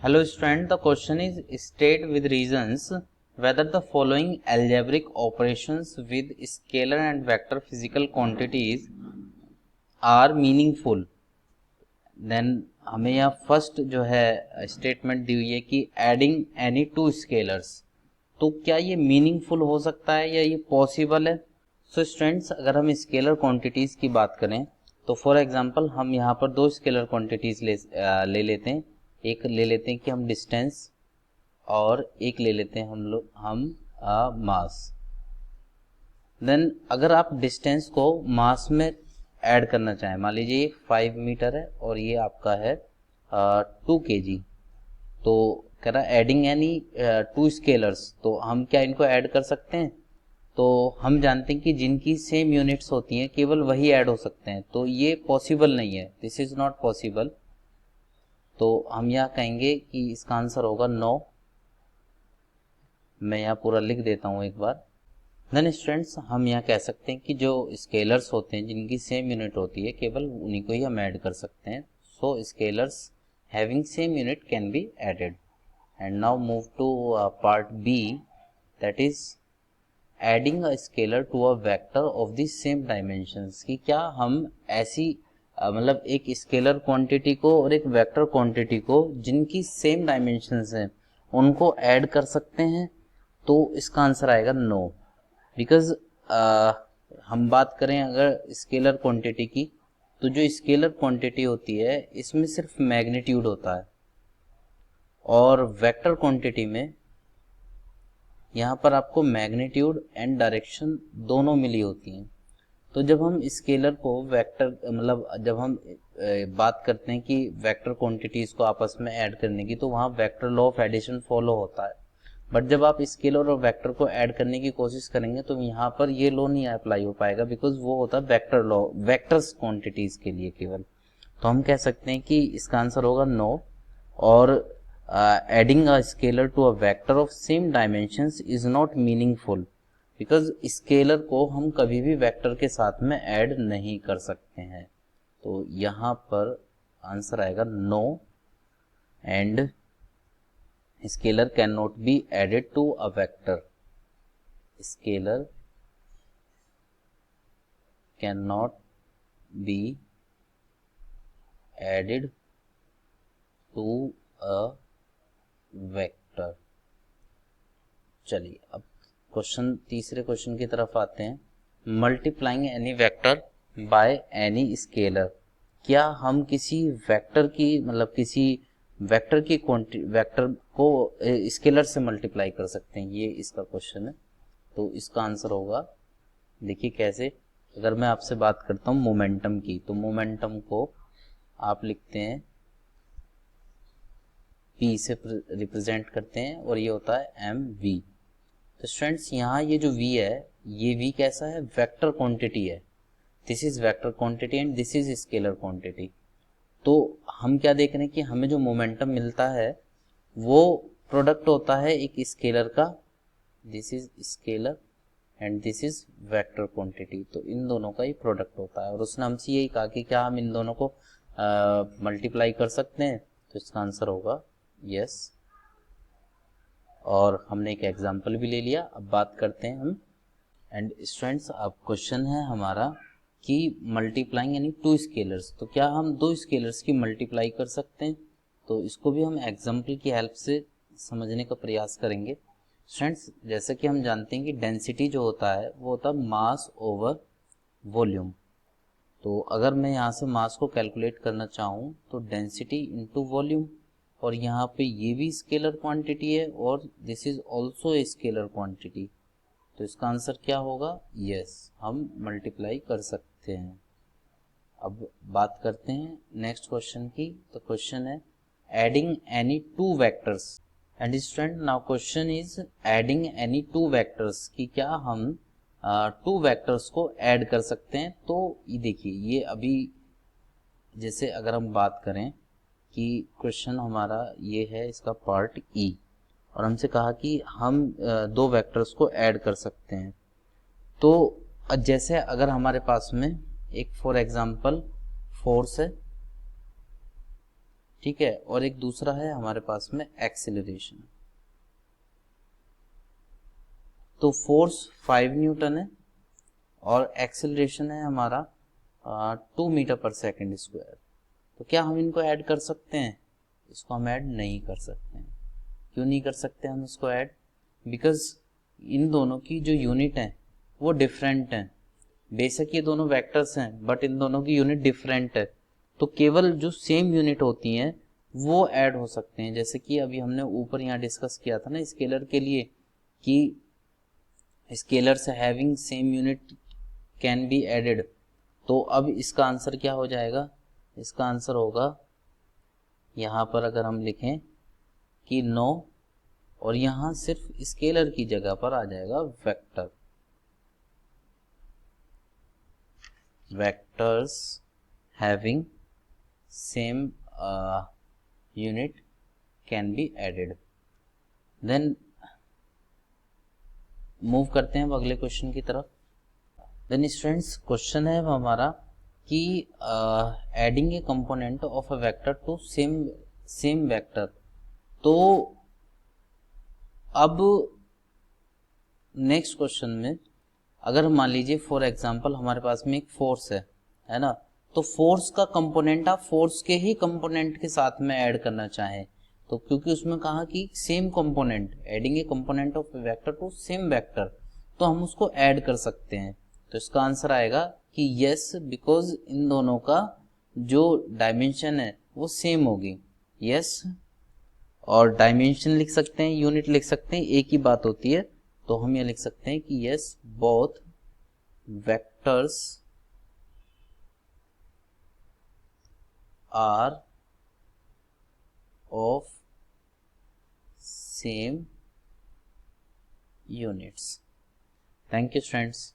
Hello student, the question is state with reasons whether the following algebraic operations with scalar and vector physical quantities are meaningful. Then हमें यहाँ first जो है statement दी हुई है कि adding any two scalars, तो क्या ये मीनिंगफुल हो सकता है या ये पॉसिबल है। सो स्टूडेंट्स, अगर हम स्केलर क्वांटिटीज की बात करें तो फॉर एग्जांपल हम यहाँ पर दो स्केलर क्वांटिटीज ले लेते हैं। एक ले लेते हैं कि हम डिस्टेंस और एक ले लेते हैं हम मास। देन अगर आप डिस्टेंस को मास में ऐड करना चाहें, मान लीजिए ये 5 मीटर है और ये आपका है 2 kg, तो कह रहा है एडिंग एनी टू स्केलर्स, तो हम क्या इनको ऐड कर सकते हैं। तो हम जानते हैं कि जिनकी सेम यूनिट्स होती हैं केवल वही ऐड हो सकते हैं, तो ये पॉसिबल नहीं है, दिस इज नॉट पॉसिबल। तो हम यहाँ कहेंगे कि इसका आंसर होगा नो। मैं यहाँ पूरा लिख देता हूँ एक बार। देन स्टूडेंट्स, हम यहाँ कह सकते हैं कि जो स्केलर्स होते हैं जिनकी सेम यूनिट होती है केवल उन्हीं को ही हम ऐड कर सकते हैं। So scalars having same unit can be added. And now move to part B, that is adding a scalar to a vector of the same dimensions. कि क्या हम ऐसी मतलब एक स्केलर क्वांटिटी को और एक वेक्टर क्वांटिटी को जिनकी सेम डायमेंशंस हैं उनको ऐड कर सकते हैं। तो इसका आंसर आएगा नो, बिकॉज हम बात करें अगर स्केलर क्वांटिटी की, तो जो स्केलर क्वांटिटी होती है इसमें सिर्फ मैग्नीट्यूड होता है और वेक्टर क्वांटिटी में यहाँ पर आपको मैग्नीट्यूड एंड डायरेक्शन दोनों मिली होती हैं। तो जब हम स्केलर को वेक्टर मतलब जब हम बात करते हैं कि वेक्टर क्वांटिटीज को आपस में ऐड करने की, तो वहाँ vector law of addition follow होता है। बट जब आप स्केलर और वेक्टर को ऐड करने की कोशिश करेंगे तो यहाँ पर ये लॉ नहीं अप्लाई हो पाएगा, बिकॉज वो होता है वेक्टर लॉ, वेक्टर्स क्वांटिटीज के लिए केवल। तो हम कह सकते हैं कि इसका आंसर होगा नो। और adding a scalar to a vector of same dimensions is not meaningful, because scalar को हम कभी भी वेक्टर के साथ में ऐड नहीं कर सकते हैं। तो यहाँ पर आंसर आएगा no, and scalar can not be added to a vector. Scalar can not be added to a vector. चलिए अब तीसरे क्वेश्चन की तरफ आते हैं। Multiplying any vector by any scalar. क्या हम किसी वेक्टर की मतलब किसी वेक्टर को स्केलर से मल्टीप्लाई कर सकते हैं, ये इसका क्वेश्चन है। तो इसका आंसर होगा, देखिए कैसे। अगर मैं आपसे बात करता हूँ मोमेंटम की, तो मोमेंटम को आप लिखते हैं P से रिप्रेजेंट करते हैं और ये होता है mv। तो स्टूडेंट्स, यहाँ ये जो v है, ये v कैसा है, वेक्टर क्वांटिटी है। This is vector quantity and this is scalar quantity. तो हम क्या देख रहे हैं कि हमें जो मोमेंटम मिलता है वो प्रोडक्ट होता है एक स्केलर का, this is scalar and this is vector quantity. तो इन दोनों का ही प्रोडक्ट होता है और उसने हमसे यही कहा कि क्या हम इन दोनों को मल्टीप्लाई कर सकते हैं। तो इसका आंसर होगा यस। और हमने एक एग्जाम्पल भी ले लिया। अब बात करते हैं हम। एंड स्टूडेंट्स, अब क्वेश्चन है हमारा कि मल्टीप्लाइंग यानी टू स्केलर्स, तो क्या हम दो स्केलर्स की मल्टीप्लाई कर सकते हैं। तो इसको भी हम एग्जाम्पल की हेल्प से समझने का प्रयास करेंगे। स्टूडेंट्स, जैसे कि हम जानते हैं कि डेंसिटी जो होता है वो होता है मास ओवर वॉल्यूम। तो अगर मैं यहाँ से मास को कैलकुलेट करना चाहूँ तो डेंसिटी इनटू वॉल्यूम, और यहाँ पे ये भी स्केलर क्वांटिटी है और this is also a scalar quantity. तो इसका आंसर क्या होगा, यस, हम मल्टीप्लाई कर सकते हैं। अब बात करते हैं नेक्स्ट क्वेश्चन की। तो क्वेश्चन है adding any two vectors. And student, now question is adding any two vectors, कि क्या हम टू वेक्टर्स को ऐड कर सकते हैं। तो ये देखिए, ये अभी जैसे अगर हम बात करें कि क्वेश्चन हमारा ये है, इसका पार्ट ई, और हमसे कहा कि हम दो वेक्टर्स को ऐड कर सकते हैं। तो जैसे अगर हमारे पास में एक फॉर एग्जांपल फोर्स है ठीक है, और एक दूसरा है हमारे पास में एक्सेलरेशन। तो फोर्स 5 न्यूटन है और एक्सेलरेशन है हमारा 2 मीटर पर सेकेंड स्क्वायर। तो क्या हम इनको ऐड कर सकते हैं? इसको हम ऐड नहीं कर सकते हैं। क्यों नहीं कर सकते हम इसको ऐड? बिकॉज इन दोनों की जो यूनिट है वो डिफरेंट है। बेशक ये दोनों वेक्टर्स हैं बट इन दोनों की यूनिट डिफरेंट है। तो केवल जो सेम यूनिट होती हैं वो ऐड हो सकते हैं। जैसे कि अभी हमने ऊपर यहाँ डिस्कस किया था ना स्केलर के लिए कि scalars having same unit can be added. तो अब इसका आंसर क्या हो जाएगा? इसका आंसर होगा यहाँ पर अगर हम लिखें कि 9 और यहाँ सिर्फ स्केलर की जगह पर आ जाएगा vector. Vectors having same unit can be added. Then move करते हैं अब अगले क्वेश्चन की तरफ। देन स्टूडेंट्स क्वेश्चन है हमारा कि adding a component of a vector to same vector. तो अब नेक्स्ट क्वेश्चन में अगर मान लीजिए फॉर एग्जांपल हमारे पास में एक फोर्स है ना, तो फोर्स का कंपोनेंट आप फोर्स के ही कंपोनेंट के साथ में ऐड करना चाहें तो क्योंकि उसमें कहा कि same component, adding a component of vector to same vector, तो हम उसको ऐड कर सकते हैं। तो इसका आंसर आएगा कि यस, बिकॉज इन दोनों का जो डायमेंशन है वो सेम होगी। यस, और डायमेंशन लिख सकते हैं, यूनिट लिख सकते हैं, एक ही बात होती है। तो हम ये लिख सकते हैं कि yes, both vectors are of same units. Thank you students.